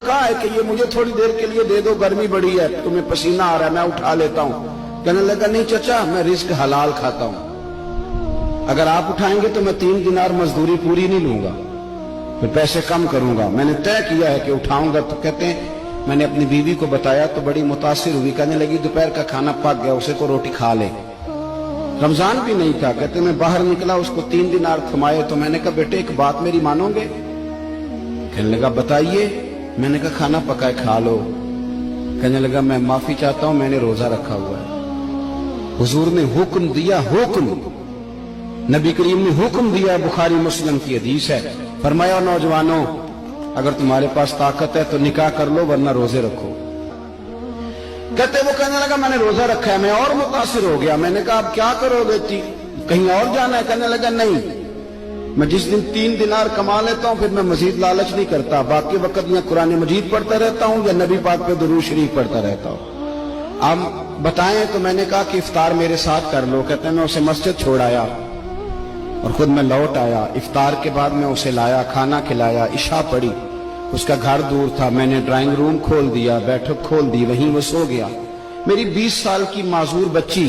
کہا ہے کہ یہ مجھے تھوڑی دیر کے لیے دے دو، گرمی بڑی ہے، تمہیں پسینہ آ رہا ہے، میں اٹھا لیتا ہوں۔ کہنے لگا نہیں چچا، میں رزق حلال کھاتا ہوں، اگر آپ اٹھائیں گے تو میں 3 دینار مزدوری پوری نہیں لوں گا، پھر پیسے کم کروں گا، میں نے طے کیا ہے کہ اٹھاؤں گا۔ تو کہتے ہیں میں نے اپنی بیوی کو بتایا تو بڑی متاثر ہوئی، کہنے لگی دوپہر کا کھانا پک گیا، اسے کو روٹی کھا لے۔ رمضان بھی نہیں تھا، کہتے میں باہر نکلا، اس کو 3 دینار تھمائے تو میں نے کہا بیٹے ایک بات میری مانو گے؟ کہنے لگا بتائیے۔ میں نے کہا کھانا پکائے کھا لو۔ کہنے لگا میں معافی چاہتا ہوں، میں نے روزہ رکھا ہوا ہے۔ حضور نے حکم دیا، حکم نبی کریم نے حکم دیا، بخاری مسلم کی حدیث ہے، فرمایا نوجوانوں اگر تمہارے پاس طاقت ہے تو نکاح کر لو ورنہ روزے رکھو۔ کہتے وہ کہنے لگا میں نے روزہ رکھا ہے، میں اور متاثر ہو گیا۔ میں نے کہا اب کیا کرو گے، کہیں اور جانا ہے؟ کہنے لگا نہیں، میں جس دن 3 دینار کما لیتا ہوں پھر میں مزید لالچ نہیں کرتا، باقی وقت یا قرآن مجید پڑھتا رہتا ہوں یا نبی پاک پہ درود شریف پڑھتا رہتا ہوں۔ آپ بتائیں تو میں نے کہا کہ افطار میرے ساتھ کر لو۔ کہتے ہیں میں اسے مسجد چھوڑ آیا اور خود میں لوٹ آیا، افطار کے بعد میں اسے لایا، کھانا کھلایا، عشاء پڑھی، اس کا گھر دور تھا، میں نے ڈرائنگ روم کھول دیا، بیٹھک کھول دی، وہیں وہ سو گیا۔ میری 20 سال کی معذور بچی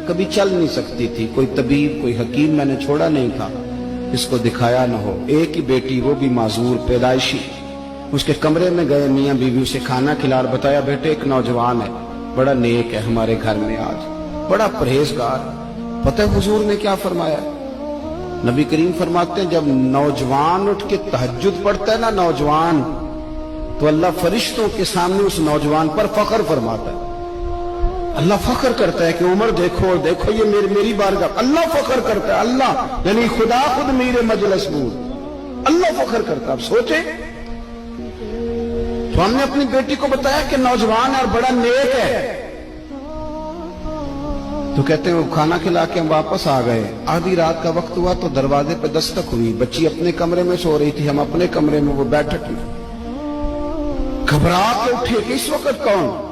کبھی چل نہیں سکتی تھی، کوئی طبیب کوئی حکیم میں نے چھوڑا نہیں تھا اس کو دکھایا نہ ہو، ایک ہی بیٹی وہ بھی معذور پیدائشی۔ اس کے کمرے میں گئے، میاں بیوی اسے کھانا کھلا اور بتایا بیٹے ایک نوجوان ہے، بڑا نیک ہے ہمارے گھر میں، آج بڑا پرہیزگار۔ پتہ ہے حضور نے کیا فرمایا؟ نبی کریم فرماتے ہیں جب نوجوان اٹھ کے تہجد پڑھتا ہے نا نوجوان، تو اللہ فرشتوں کے سامنے اس نوجوان پر فخر فرماتا ہے۔ اللہ فخر کرتا ہے کہ عمر دیکھو دیکھو یہ میری بارگاہ، اللہ فخر کرتا ہے، اللہ یعنی خدا خود میرے مجلس بود، اللہ فخر کرتا ہے۔ اب سوچے تو ہم نے اپنی بیٹی کو بتایا کہ نوجوان ہے اور بڑا نیک ہے، تو کہتے ہیں وہ کھانا کھلا کے ہم واپس آ گئے، آدھی رات کا وقت ہوا تو دروازے پہ دستک ہوئی، بچی اپنے کمرے میں سو رہی تھی، ہم اپنے کمرے میں، وہ بیٹھک میں، گھبرا کے اٹھے کہ اس وقت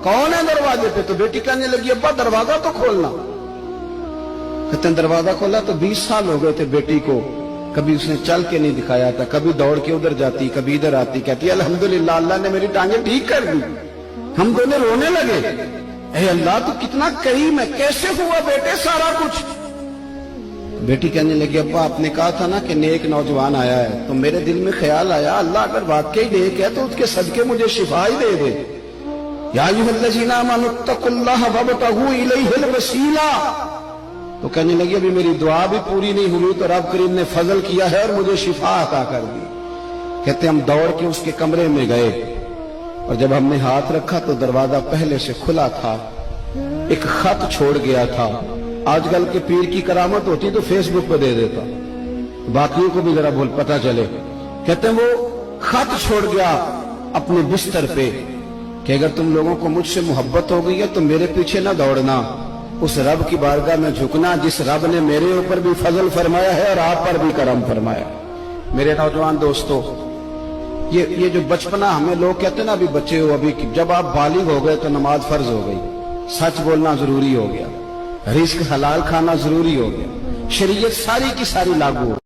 کون ہے دروازے پہ؟ تو بیٹی کہنے لگی ابا دروازہ تو کھولنا۔ کہتے ہیں دروازہ کھولا تو 20 سال ہو گئے تھے بیٹی کو، کبھی اس نے چل کے نہیں دکھایا تھا، کبھی دوڑ کے ادھر جاتی کبھی ادھر آتی، کہتی الحمدللہ اللہ نے میری ٹانگیں ٹھیک کر دی۔ ہم دونوں رونے لگے، اے اللہ تو کتنا کریم ہے، کیسے ہوا بیٹے سارا کچھ؟ بیٹی کہنے لگی ابا آپ نے کہا تھا نا کہ نیک نوجوان آیا ہے، تو میرے دل میں خیال آیا اللہ اگر واقعی نیک ہے تو اس کے صدقے مجھے شفا ہی دے دے۔ یا ایھا الذین آمنوا اتقوا اللہ وابتغوا الیہ الوسیلہ۔ تو کہنے لگی ابھی میری دعا بھی پوری نہیں ہوئی تو رب کریم نے فضل کیا ہے اور مجھے شفا عطا کر دی۔ کہتے ہم دوڑ کے اس کے کمرے میں گئے اور جب ہم نے ہاتھ رکھا تو دروازہ پہلے سے کھلا تھا، ایک خط چھوڑ گیا تھا، آج کل کے پیر کی کرامت ہوتی تو فیس بک پہ دے دیتا، باقیوں کو بھی ذرا بول پتہ چلے۔ کہتے ہیں وہ خط چھوڑ گیا اپنے بستر پہ کہ اگر تم لوگوں کو مجھ سے محبت ہو گئی ہے تو میرے پیچھے نہ دوڑنا، اس رب کی بارگاہ میں جھکنا جس رب نے میرے اوپر بھی فضل فرمایا ہے اور آپ پر بھی کرم فرمایا۔ میرے نوجوان دوستو، یہ جو بچپنا ہمیں لوگ کہتے ہیں نا ابھی بچے ہو، ابھی جب آپ بالغ ہو گئے تو نماز فرض ہو گئی، سچ بولنا ضروری ہو گیا، رزق حلال کھانا ضروری ہو گیا، شریعت ساری کی ساری لاگو ہو